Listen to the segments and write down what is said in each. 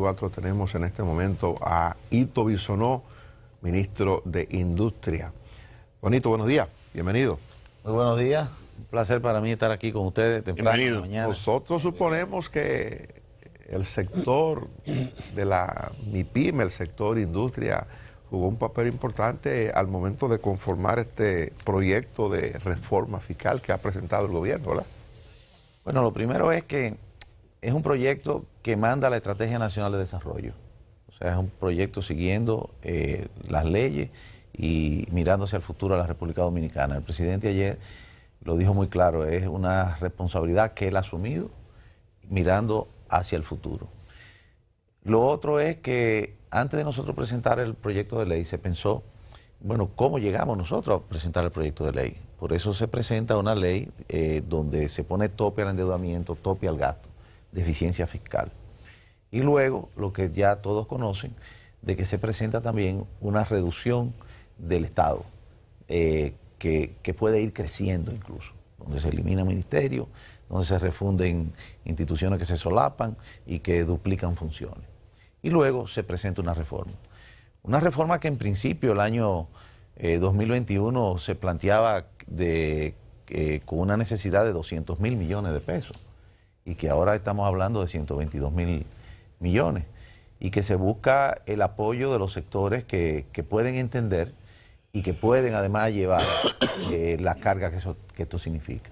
24 tenemos en este momento a Ito Bisonó, ministro de Industria. Juanito, buenos días, bienvenido. Muy buenos días, un placer para mí estar aquí con ustedes temprano en la mañana. Nosotros suponemos que el sector de la MIPYME, el sector industria, jugó un papel importante al momento de conformar este proyecto de reforma fiscal que ha presentado el gobierno, ¿verdad? Bueno, lo primero es que es un proyecto que manda la Estrategia Nacional de Desarrollo. O sea, es un proyecto siguiendo las leyes y mirando hacia el futuro de la República Dominicana. El presidente ayer lo dijo muy claro, es una responsabilidad que él ha asumido mirando hacia el futuro. Lo otro es que antes de nosotros presentar el proyecto de ley se pensó, bueno, ¿cómo llegamos nosotros a presentar el proyecto de ley? Por eso se presenta una ley donde se pone tope al endeudamiento, tope al gasto, de eficiencia fiscal. Y luego, lo que ya todos conocen, de que se presenta también una reducción del Estado, que puede ir creciendo incluso, donde se elimina ministerio, donde se refunden instituciones que se solapan y que duplican funciones. Y luego se presenta una reforma que en principio el año 2021 se planteaba con una necesidad de 200.000 millones de pesos y que ahora estamos hablando de 122.000 millones y que se busca el apoyo de los sectores que pueden entender y que pueden además llevar la carga que esto significa.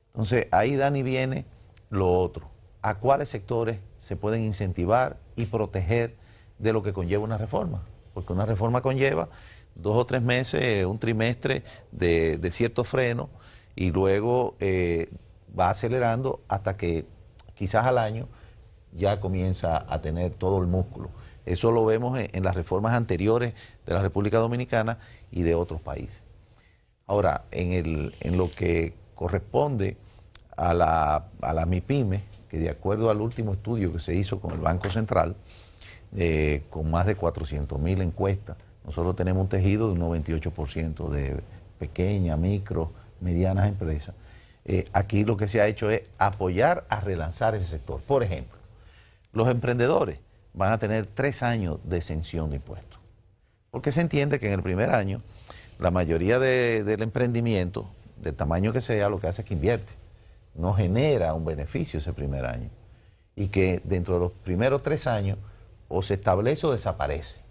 Entonces ahí, Dani, viene lo otro. ¿A cuáles sectores se pueden incentivar y proteger de lo que conlleva una reforma? Porque una reforma conlleva 2 o 3 meses, un trimestre de cierto freno y luego va acelerando hasta que quizás al año ya comienza a tener todo el músculo. Eso lo vemos en las reformas anteriores de la República Dominicana y de otros países. Ahora, en lo que corresponde a la MIPYME, que de acuerdo al último estudio que se hizo con el Banco Central, con más de 400.000 encuestas, nosotros tenemos un tejido de un 98% de pequeñas, micro, medianas empresas. Aquí lo que se ha hecho es apoyar a relanzar ese sector. Por ejemplo, los emprendedores van a tener 3 años de exención de impuestos, porque se entiende que en el primer año la mayoría del emprendimiento, del tamaño que sea, lo que hace es que invierte, no genera un beneficio ese primer año, y que dentro de los primeros 3 años o se establece o desaparece,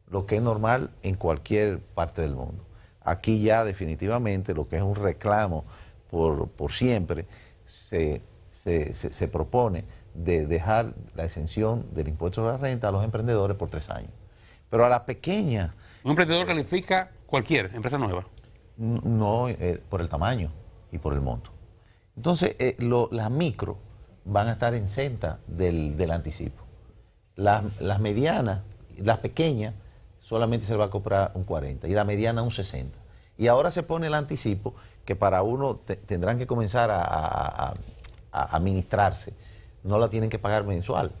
lo que es normal en cualquier parte del mundo. Aquí ya definitivamente lo que es un reclamo por siempre se propone de dejar la exención del impuesto sobre la renta a los emprendedores por 3 años. Pero a la pequeña... ¿Un emprendedor califica cualquier empresa nueva? No, por el tamaño y por el monto. Entonces, las micro van a estar exentas del anticipo. Las medianas, las pequeñas, solamente se le va a cobrar un 40% y la mediana un 60%. Y ahora se pone el anticipo que para uno tendrán que comenzar a administrarse. No la tienen que pagar mensual,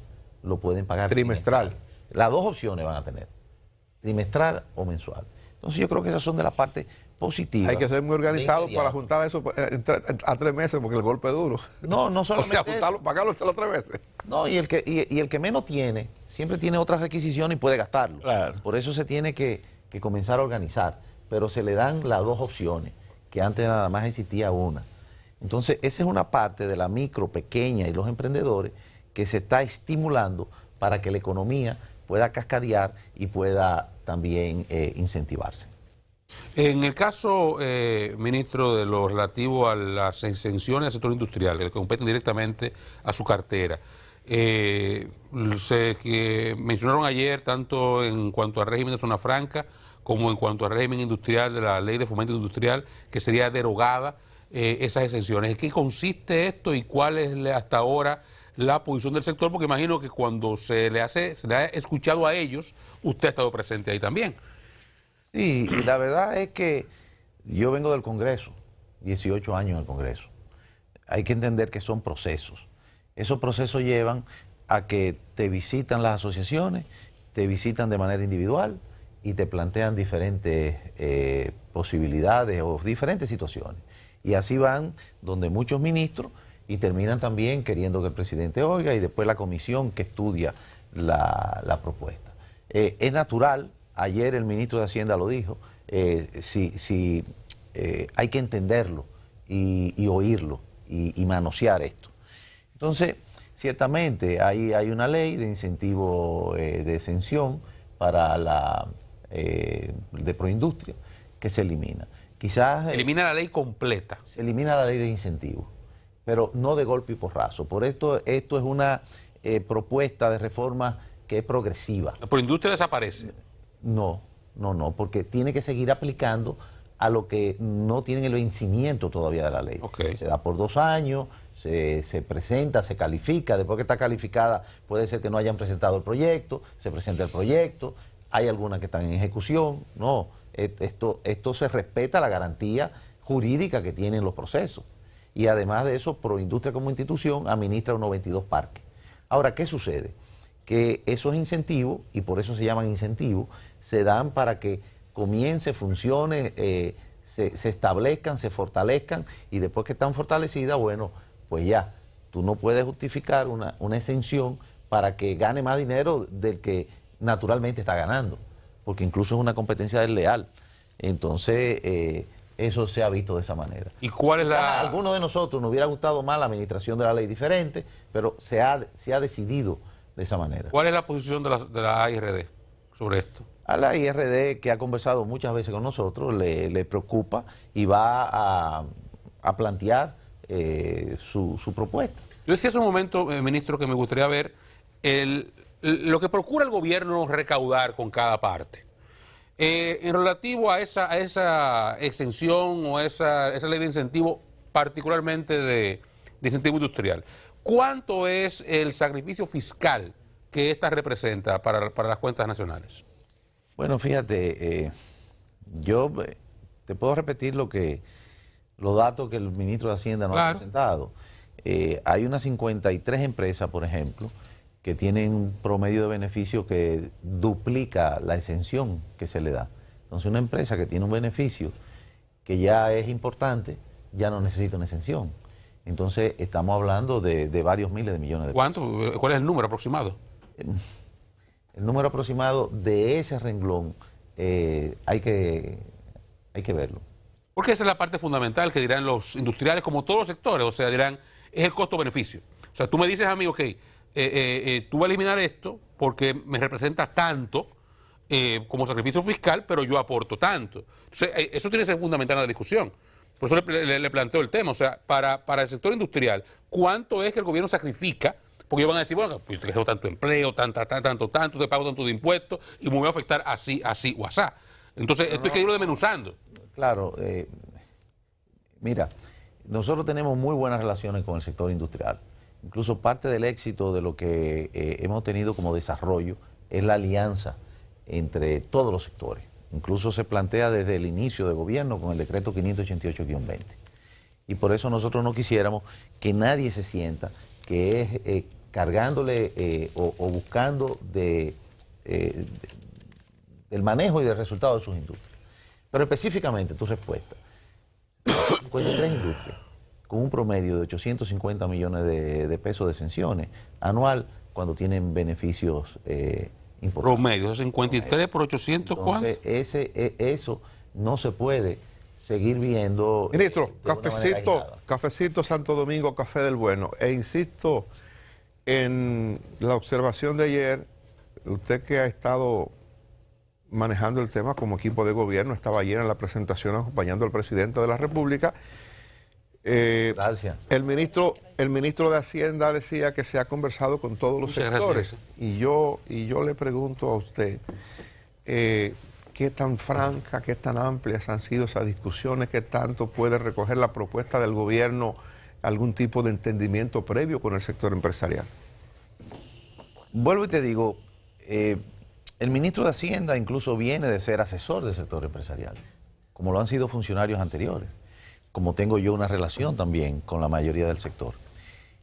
lo pueden pagar trimestral. Las 2 opciones van a tener, trimestral o mensual. Entonces yo creo que esas son de las partes positivas. Hay que ser muy organizado para juntar eso a 3 meses, porque el golpe es duro. No solamente o sea, pagarlo hasta los 3 meses. No, y el que menos tiene, siempre tiene otras requisiciones y puede gastarlo. Claro. Por eso se tiene que comenzar a organizar, pero se le dan las 2 opciones, que antes nada más existía una. Entonces, esa es una parte de la micro, pequeña y los emprendedores que se está estimulando para que la economía pueda cascadear y pueda también incentivarse. En el caso, ministro, de lo relativo a las exenciones del sector industrial, que competen directamente a su cartera, que mencionaron ayer, tanto en cuanto al régimen de zona franca, como en cuanto al régimen industrial de la ley de fomento industrial, que sería derogada esas exenciones. ¿En qué consiste esto y cuál es hasta ahora la posición del sector? Porque imagino que cuando se le ha escuchado a ellos, usted ha estado presente ahí también. Sí, y la verdad es que yo vengo del Congreso, 18 años en el Congreso. Hay que entender que son procesos. Esos procesos llevan a que te visitan las asociaciones, te visitan de manera individual y te plantean diferentes posibilidades o diferentes situaciones. Y así van donde muchos ministros y terminan también queriendo que el presidente oiga, y después la comisión que estudia la propuesta. Es natural, ayer el ministro de Hacienda lo dijo, hay que entenderlo y oírlo y manosear esto. Entonces, ciertamente hay una ley de incentivo de exención para de Proindustria que se elimina. Quizás elimina la ley completa. se elimina la ley de incentivo, pero no de golpe y porrazo. Por esto es una propuesta de reforma que es progresiva. La Proindustria desaparece. No, porque tiene que seguir aplicando a lo que no tienen el vencimiento todavía de la ley. Okay. Se da por 2 años, se presenta, se califica, después que está calificada puede ser que no hayan presentado el proyecto, se presenta el proyecto, hay algunas que están en ejecución. No, esto se respeta la garantía jurídica que tienen los procesos. Y además de eso, Proindustria como institución administra unos 22 parques. Ahora, ¿qué sucede? Que esos incentivos, y por eso se llaman incentivos, se dan para que comience, funcione, se establezcan, se fortalezcan, y después que están fortalecidas, bueno, pues ya, tú no puedes justificar una exención para que gane más dinero del que naturalmente está ganando, porque incluso es una competencia desleal. Entonces, eso se ha visto de esa manera. ¿Y cuál es A algunos de nosotros nos hubiera gustado más la administración de la ley diferente, pero se ha decidido de esa manera. ¿Cuál es la posición de la AIRD sobre esto? A la IRD, que ha conversado muchas veces con nosotros, le preocupa y va a plantear su propuesta. Yo decía hace un momento, ministro, que me gustaría ver lo que procura el gobierno recaudar con cada parte. En relativo a esa exención o esa ley de incentivo, particularmente de incentivo industrial, ¿cuánto es el sacrificio fiscal que esta representa para las cuentas nacionales? Bueno, fíjate, yo te puedo repetir los datos que el ministro de Hacienda nos ha presentado. Hay unas 53 empresas, por ejemplo, que tienen un promedio de beneficio que duplica la exención que se le da. Entonces, una empresa que tiene un beneficio que ya es importante, ya no necesita una exención. Entonces, estamos hablando de varios miles de millones de pesos. ¿Cuánto? ¿Cuál es el número aproximado? El número aproximado de ese renglón hay que verlo. Porque esa es la parte fundamental que dirán los industriales, como todos los sectores, o sea, dirán, es el costo-beneficio. O sea, tú me dices a mí, ok, tú vas a eliminar esto porque me representa tanto como sacrificio fiscal, pero yo aporto tanto. Entonces, eso tiene que ser fundamental en la discusión. Por eso le planteo el tema. O sea, para el sector industrial, ¿cuánto es que el gobierno sacrifica? Porque ellos van a decir, bueno, pues yo te genero tanto empleo, tanto, te pago tanto de impuestos y me voy a afectar así o asá. Entonces, esto hay que irlo desmenuzando. Claro, mira, nosotros tenemos muy buenas relaciones con el sector industrial. Incluso parte del éxito de lo que hemos tenido como desarrollo es la alianza entre todos los sectores. Incluso se plantea desde el inicio de gobierno con el decreto 588-20. Y por eso nosotros no quisiéramos que nadie se sienta que es cargándole o buscando del manejo y del resultado de sus industrias. Pero específicamente tu respuesta, 53 industrias con un promedio de 850 millones de pesos de exenciones anual cuando tienen beneficios importantes. Promedio, 53 por 800, entonces, ¿cuántos? Eso no se puede seguir viendo. Ministro, cafecito Santo Domingo, café del bueno. E insisto en la observación de ayer, usted que ha estado manejando el tema como equipo de gobierno, estaba ayer en la presentación acompañando al presidente de la República. Gracias. El ministro de Hacienda decía que se ha conversado con todos los sectores. Y yo le pregunto a usted, ¿qué tan franca, qué tan amplias han sido esas discusiones? ¿Qué tanto puede recoger la propuesta del gobierno algún tipo de entendimiento previo con el sector empresarial? Vuelvo y te digo, el ministro de Hacienda incluso viene de ser asesor del sector empresarial, como lo han sido funcionarios anteriores, como tengo yo una relación también con la mayoría del sector.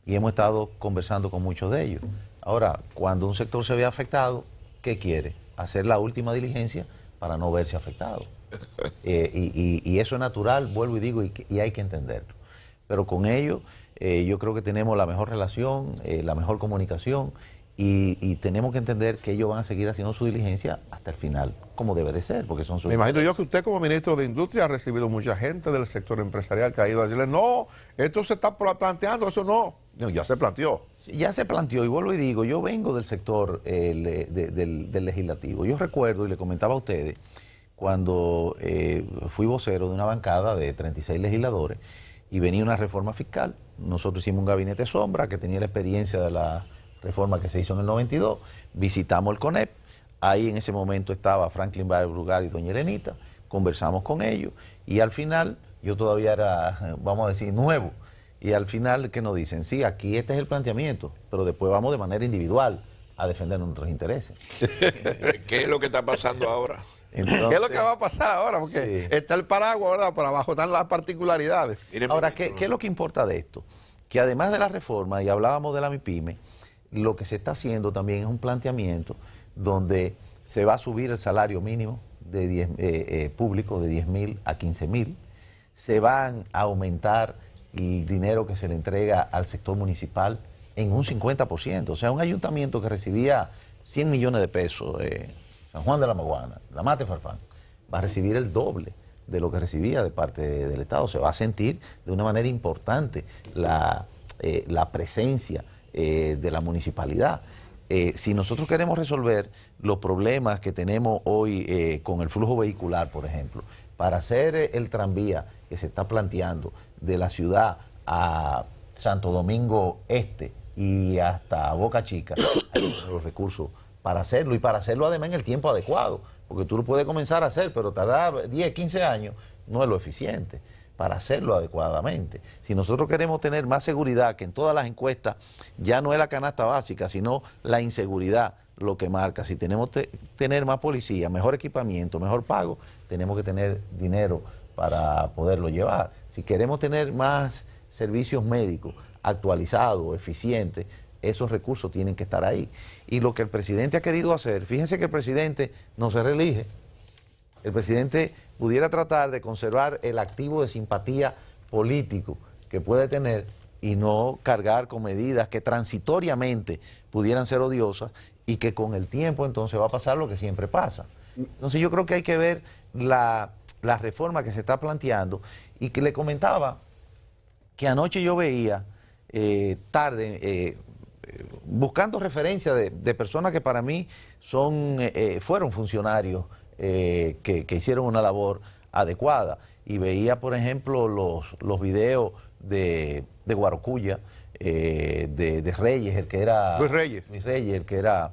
Y hemos estado conversando con muchos de ellos. Ahora, cuando un sector se ve afectado, ¿qué quiere? Hacer la última diligencia para no verse afectado. Y eso es natural, vuelvo y digo, y hay que entenderlo. Pero con ello, yo creo que tenemos la mejor relación, la mejor comunicación, y tenemos que entender que ellos van a seguir haciendo su diligencia hasta el final, como debe de ser, porque son sus... Me imagino yo que usted como ministro de Industria ha recibido mucha gente del sector empresarial que ha ido a decirle, no, esto se está planteando, eso no. No, ya se planteó. Sí, ya se planteó, y vuelvo y digo, yo vengo del sector del legislativo. Yo recuerdo, y le comentaba a ustedes, cuando fui vocero de una bancada de 36 legisladores y venía una reforma fiscal. Nosotros hicimos un gabinete sombra que tenía la experiencia de la reforma que se hizo en el 92. Visitamos el CONEP. Ahí en ese momento estaba Franklin Brugal y doña Elenita. Conversamos con ellos y al final, yo todavía era, vamos a decir, nuevo. Y al final, ¿qué nos dicen? Sí, aquí este es el planteamiento, pero después vamos de manera individual a defender nuestros intereses. ¿Qué es lo que está pasando ahora? Entonces, ¿qué es lo que va a pasar ahora? Porque sí, está el paraguas, ¿verdad? Por abajo están las particularidades. Ahora, ¿qué es lo que importa de esto? Que además de la reforma, y hablábamos de la MIPYME, lo que se está haciendo también es un planteamiento donde se va a subir el salario mínimo de público de 10.000 a 15.000. Se van a aumentar el dinero que se le entrega al sector municipal en un 50%. O sea, un ayuntamiento que recibía 100 millones de pesos, San Juan de la Maguana, La Mata y Farfán, va a recibir el doble de lo que recibía de parte del Estado. Se va a sentir de una manera importante la presencia de la municipalidad. Si nosotros queremos resolver los problemas que tenemos hoy con el flujo vehicular, por ejemplo, para hacer el tranvía que se está planteando de la ciudad a Santo Domingo Este y hasta Boca Chica, hay los recursos para hacerlo, y para hacerlo además en el tiempo adecuado, porque tú lo puedes comenzar a hacer, pero tardar 10, 15 años no es lo eficiente para hacerlo adecuadamente. Si nosotros queremos tener más seguridad, que en todas las encuestas ya no es la canasta básica, sino la inseguridad lo que marca. Si tenemos que tener más policía, mejor equipamiento, mejor pago, tenemos que tener dinero para poderlo llevar. Si queremos tener más servicios médicos actualizados, eficientes, esos recursos tienen que estar ahí. Y lo que el presidente ha querido hacer, fíjense que el presidente no se reelige. El presidente pudiera tratar de conservar el activo de simpatía político que puede tener y no cargar con medidas que transitoriamente pudieran ser odiosas y que con el tiempo entonces va a pasar lo que siempre pasa. Entonces yo creo que hay que ver la reforma que se está planteando, y que le comentaba que anoche yo veía buscando referencias de personas que para mí fueron funcionarios que hicieron una labor adecuada, y veía por ejemplo los videos de Guarocuya, de Reyes, el que era Luis Reyes, el que era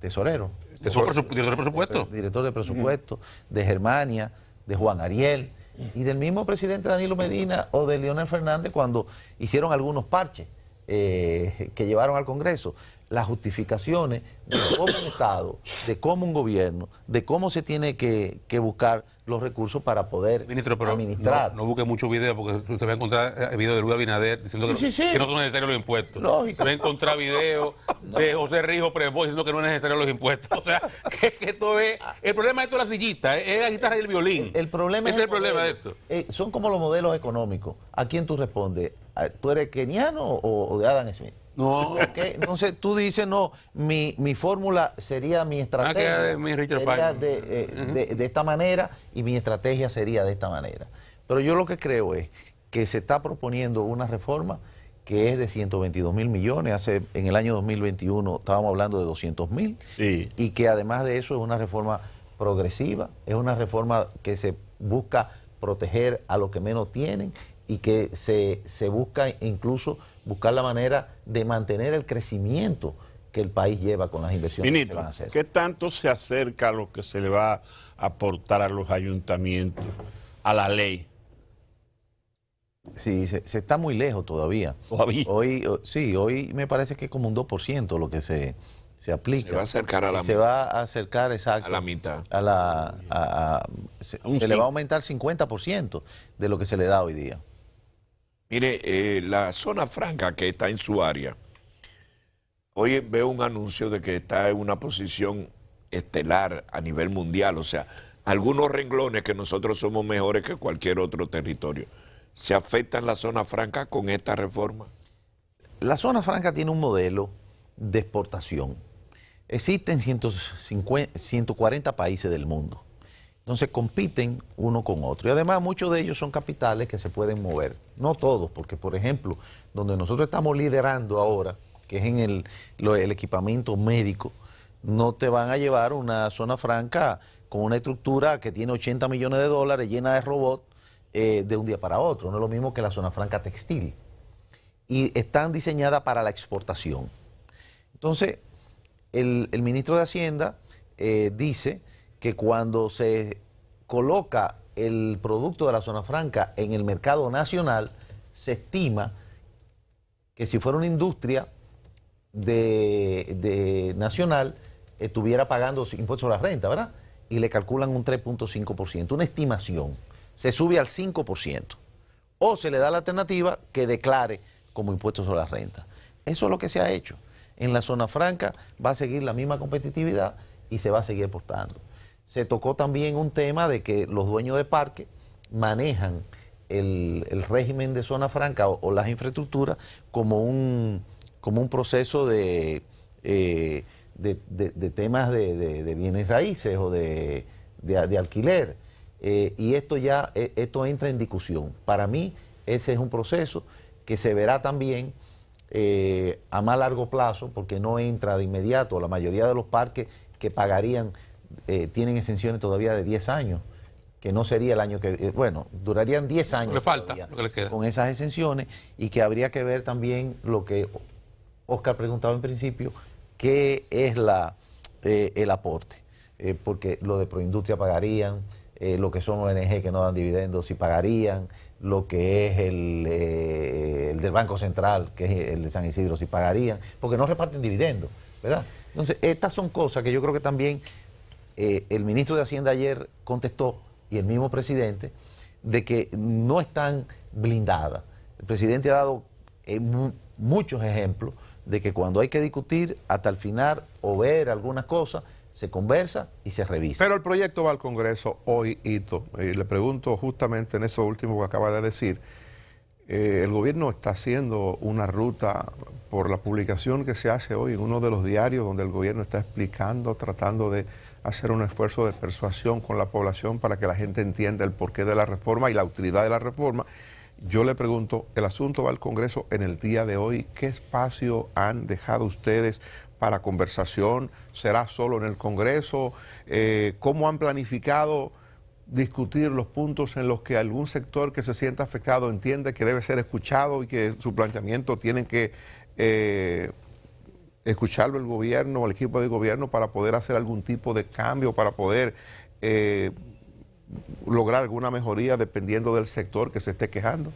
tesorero, director de presupuesto, director de presupuesto, de Germania, de Juan Ariel y del mismo presidente Danilo Medina o de Leonel Fernández cuando hicieron algunos parches que llevaron al Congreso. Las justificaciones de cómo un Estado, de cómo un gobierno, de cómo se tiene que buscar los recursos para poder administrar. No busque muchos videos, porque usted va a encontrar videos de Luis Abinader diciendo que no son necesarios los impuestos. Lógico. Se va a encontrar videos de José Rijo Prevó diciendo que no es necesario los impuestos. O sea, que esto es... El problema de esto es la sillita, es la guitarra y el violín. El problema Ese es el problema de esto. Son como los modelos económicos. ¿A quién tú respondes? ¿Tú eres keniano o de Adam Smith? No. Okay. Entonces tú dices, no, mi fórmula sería mi estrategia, sería de esta manera, y mi estrategia sería de esta manera. Pero yo lo que creo es que se está proponiendo una reforma que es de 122.000 millones. En el año 2021 estábamos hablando de 200.000, sí, y que además de eso es una reforma progresiva, es una reforma que se busca proteger a los que menos tienen, y que se busca incluso buscar la manera de mantener el crecimiento que el país lleva con las inversiones que se van a hacer. ¿Qué tanto se acerca a lo que se le va a aportar a los ayuntamientos, a la ley? Sí, se está muy lejos todavía. ¿Todavía? Hoy me parece que es como un 2% lo que se aplica. Se va a acercar a la mitad. Se va a acercar, exacto. A la mitad. Se le va a aumentar 50% de lo que se le da hoy día. Mire, la zona franca que está en su área, hoy veo un anuncio de que está en una posición estelar a nivel mundial, o sea, algunos renglones que nosotros somos mejores que cualquier otro territorio. ¿Se afecta la zona franca con esta reforma? La zona franca tiene un modelo de exportación. Existen 140 países del mundo. Entonces compiten uno con otro. Y además muchos de ellos son capitales que se pueden mover. No todos, porque por ejemplo, donde nosotros estamos liderando ahora, que es en el equipamiento médico, no te van a llevar una zona franca con una estructura que tiene 80 millones de dólares llena de robots de un día para otro. No es lo mismo que la zona franca textil. Y están diseñadas para la exportación. Entonces, el ministro de Hacienda dice que cuando se coloca el producto de la zona franca en el mercado nacional, se estima que si fuera una industria nacional, estuviera pagando impuestos a la renta, ¿verdad? Y le calculan un 3.5%, una estimación. Se sube al 5%. O se le da la alternativa que declare como impuestos sobre la renta. Eso es lo que se ha hecho. En la zona franca va a seguir la misma competitividad y se va a seguir exportando. Se tocó también un tema de que los dueños de parques manejan el régimen de zona franca o las infraestructuras como un proceso de temas de bienes raíces o de alquiler. Y esto entra en discusión. Para mí ese es un proceso que se verá también a más largo plazo, porque no entra de inmediato. La mayoría de los parques que pagarían tienen exenciones todavía de 10 años, que no sería el año que... durarían 10 años le falta, lo que le queda, con esas exenciones, y que habría que ver también lo que Oscar preguntaba en principio, qué es el aporte. Porque lo de Proindustria pagarían, lo que son ONG que no dan dividendos sí pagarían, lo que es el del Banco Central, que es el de San Isidro, sí pagarían, porque no reparten dividendos, ¿verdad? Entonces, estas son cosas que yo creo que también el ministro de Hacienda ayer contestó, y el mismo presidente, de que no están blindadas. El presidente ha dado muchos ejemplos de que cuando hay que discutir hasta el final o ver algunas cosas, se conversa y se revisa. Pero el proyecto va al Congreso hoy, Hito. Le pregunto justamente en eso último que acaba de decir. El gobierno está haciendo una ruta por la publicación que se hace hoy en uno de los diarios donde el gobierno está explicando, tratando de hacer un esfuerzo de persuasión con la población para que la gente entienda el porqué de la reforma y la utilidad de la reforma. Yo le pregunto, el asunto va al Congreso en el día de hoy. ¿Qué espacio han dejado ustedes para conversación? ¿Será solo en el Congreso? ¿Cómo han planificado discutir los puntos en los que algún sector que se sienta afectado entiende que debe ser escuchado y que su planteamiento tienen que escucharlo el gobierno o el equipo de gobierno para poder hacer algún tipo de cambio, para poder lograr alguna mejoría dependiendo del sector que se esté quejando?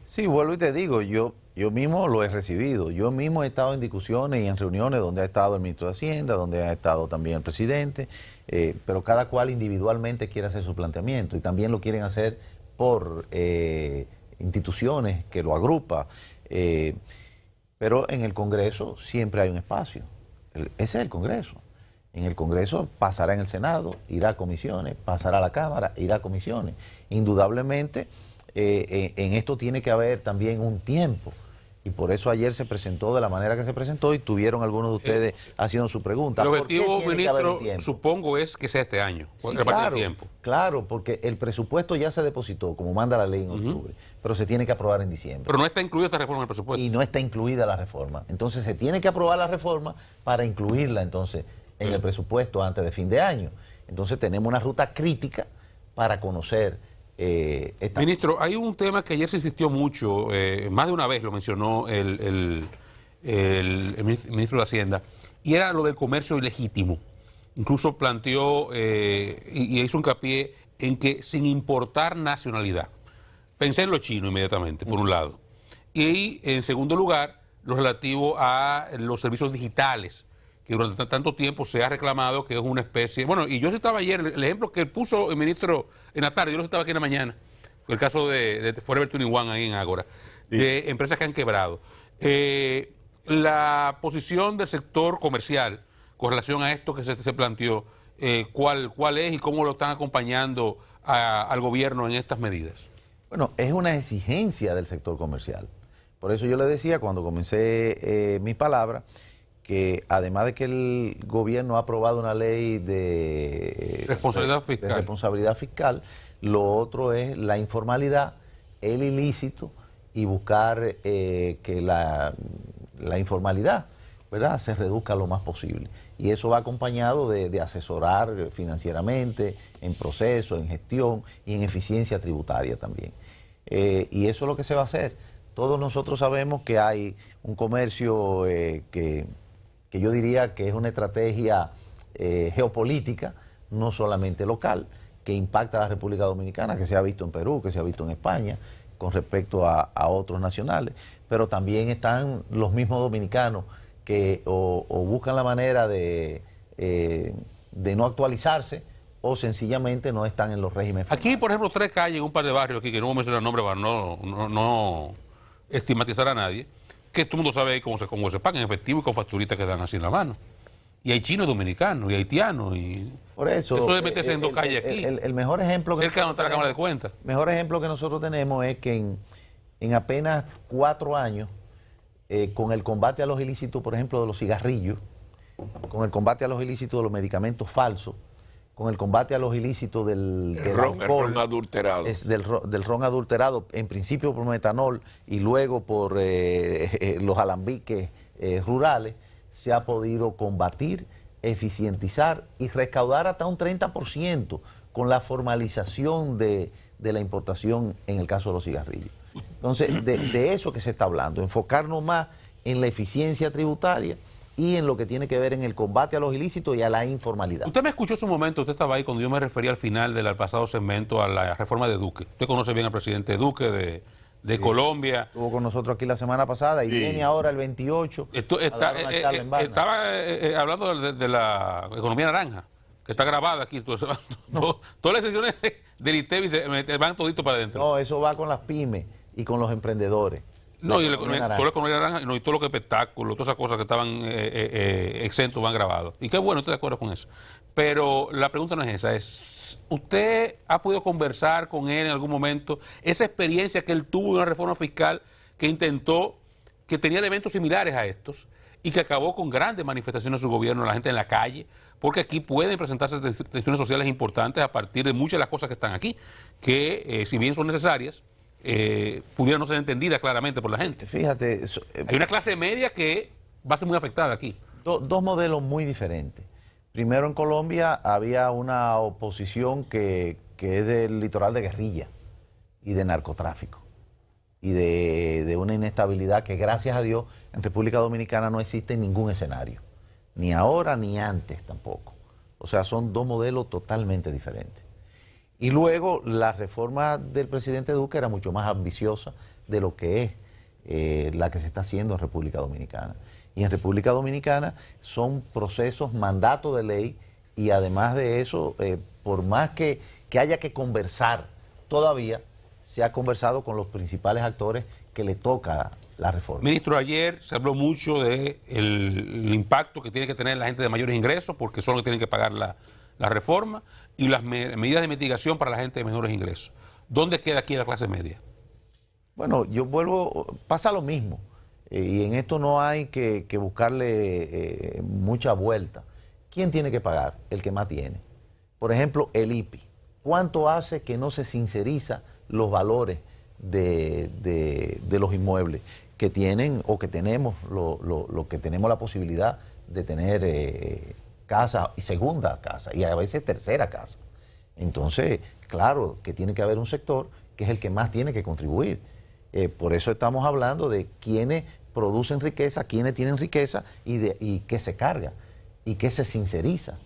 Sí, vuelvo y te digo, yo mismo lo he recibido. Yo mismo he estado en discusiones y en reuniones donde ha estado el ministro de Hacienda, donde ha estado también el presidente, pero cada cual individualmente quiere hacer su planteamiento y también lo quieren hacer por instituciones que lo agrupa. Pero en el Congreso siempre hay un espacio. Ese es el Congreso. En el Congreso pasará en el Senado, irá a comisiones, pasará a la Cámara, irá a comisiones. Indudablemente, en esto tiene que haber también un tiempo. Y por eso ayer se presentó de la manera que se presentó y tuvieron algunos de ustedes haciendo su pregunta. El objetivo, ministro, supongo es que sea este año, sí, claro, el tiempo. Claro, porque el presupuesto ya se depositó, como manda la ley en octubre, pero se tiene que aprobar en diciembre. Pero no está incluida esta reforma en el presupuesto. Y no está incluida la reforma. Entonces se tiene que aprobar la reforma para incluirla entonces en el presupuesto antes de fin de año. Entonces tenemos una ruta crítica para conocer Ministro, hay un tema que ayer se insistió mucho, más de una vez lo mencionó el ministro de Hacienda, y era lo del comercio ilegítimo. Incluso planteó y hizo hincapié en que sin importar nacionalidad. Pensé en lo chino inmediatamente, por un lado. Y en segundo lugar, lo relativo a los servicios digitales, que durante tanto tiempo se ha reclamado que es una especie... Bueno, y yo citaba ayer el ejemplo que puso el ministro en la tarde, yo lo citaba aquí en la mañana, el caso de Forever 21 ahí en Ágora, sí, de empresas que han quebrado. La posición del sector comercial con relación a esto que se planteó, ¿cuál es y cómo lo están acompañando al gobierno en estas medidas? Bueno, es una exigencia del sector comercial. Por eso yo le decía cuando comencé mi palabra, que además de que el gobierno ha aprobado una ley de responsabilidad fiscal, lo otro es la informalidad, el ilícito y buscar que la informalidad, ¿verdad?, se reduzca lo más posible. Y eso va acompañado de asesorar financieramente, en proceso, en gestión y en eficiencia tributaria también. Y eso es lo que se va a hacer. Todos nosotros sabemos que hay un comercio que yo diría que es una estrategia geopolítica, no solamente local, que impacta a la República Dominicana, que se ha visto en Perú, que se ha visto en España, con respecto a otros nacionales, pero también están los mismos dominicanos que o buscan la manera de no actualizarse o sencillamente no están en los regímenes formales. Aquí, por ejemplo, 3 calles en un par de barrios aquí, que no voy a mencionar el nombre para no estigmatizar a nadie, que todo el mundo sabe cómo se pagan en efectivo y con facturitas que dan así en la mano. Y hay chinos dominicanos, y haitianos, y por eso de meterse en 2 calles aquí. El mejor ejemplo que cerca de donde está la Cámara de Cuentas. Mejor ejemplo que nosotros tenemos es que en apenas 4 años, con el combate a los ilícitos, por ejemplo, de los cigarrillos, con el combate a los ilícitos de los medicamentos falsos, con el combate a los ilícitos del alcohol, el ron adulterado. Del ron adulterado, en principio por metanol y luego por los alambiques rurales, se ha podido combatir, eficientizar y recaudar hasta un 30% con la formalización de la importación en el caso de los cigarrillos. Entonces, de eso que se está hablando, enfocarnos más en la eficiencia tributaria y en lo que tiene que ver en el combate a los ilícitos y a la informalidad. Usted me escuchó hace un momento, usted estaba ahí cuando yo me refería al final del pasado segmento a la reforma de Duque. Usted conoce bien al presidente Duque de Colombia. Estuvo con nosotros aquí la semana pasada y viene ahora el 28. Estaba hablando de la economía naranja, que está grabada aquí. Todas las sesiones del ITEVI se van todito para adentro. No, eso va con las pymes y con los emprendedores. No, y toda la economía naranja, y todo lo que es espectáculo, todas esas cosas que estaban exentos van grabados. Y qué bueno, estoy de acuerdo con eso. Pero la pregunta no es esa, es, ¿usted ha podido conversar con él en algún momento? Esa experiencia que él tuvo de una reforma fiscal que intentó, que tenía elementos similares a estos y que acabó con grandes manifestaciones de su gobierno, la gente en la calle, porque aquí pueden presentarse tensiones sociales importantes a partir de muchas de las cosas que están aquí, que si bien son necesarias, pudieran no ser entendidas claramente por la gente. Fíjate, hay una clase media que va a ser muy afectada aquí. Dos modelos muy diferentes. Primero, en Colombia había una oposición que es del litoral de guerrilla y de narcotráfico y de una inestabilidad que, gracias a Dios, en República Dominicana no existe en ningún escenario, ni ahora ni antes tampoco. O sea, son 2 modelos totalmente diferentes. Y luego la reforma del presidente Duque era mucho más ambiciosa de lo que es la que se está haciendo en República Dominicana. Y en República Dominicana son procesos, mandatos de ley, y además de eso, por más que haya que conversar, todavía se ha conversado con los principales actores que le toca la reforma. Ministro, ayer se habló mucho del impacto que tiene que tener la gente de mayores ingresos, porque son los que tienen que pagar la reforma, y las medidas de mitigación para la gente de menores ingresos. ¿Dónde queda aquí la clase media? Bueno, pasa lo mismo, y en esto no hay que buscarle mucha vuelta. ¿Quién tiene que pagar? El que más tiene. Por ejemplo, el IPI. ¿Cuánto hace que no se sinceriza los valores de los inmuebles que tienen o que tenemos, lo que tenemos la posibilidad de tener casa y segunda casa y a veces tercera casa? Entonces, claro que tiene que haber un sector que es el que más tiene que contribuir. Por eso estamos hablando de quienes producen riqueza, quienes tienen riqueza y qué se carga y qué se sinceriza.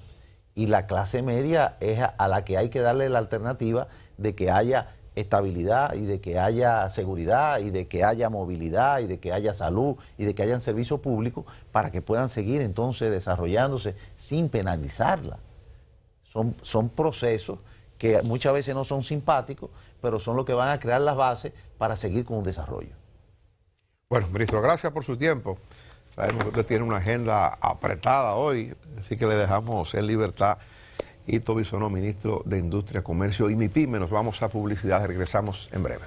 Y la clase media es a la que hay que darle la alternativa de que haya estabilidad y de que haya seguridad y de que haya movilidad y de que haya salud y de que haya servicios públicos para que puedan seguir entonces desarrollándose sin penalizarla. Son procesos que muchas veces no son simpáticos, pero son los que van a crear las bases para seguir con un desarrollo. Bueno, ministro, gracias por su tiempo. Sabemos que usted tiene una agenda apretada hoy, así que le dejamos en libertad. Hito Bisonó, ministro de Industria, Comercio y MIPYME. Nos vamos a publicidad, regresamos en breve.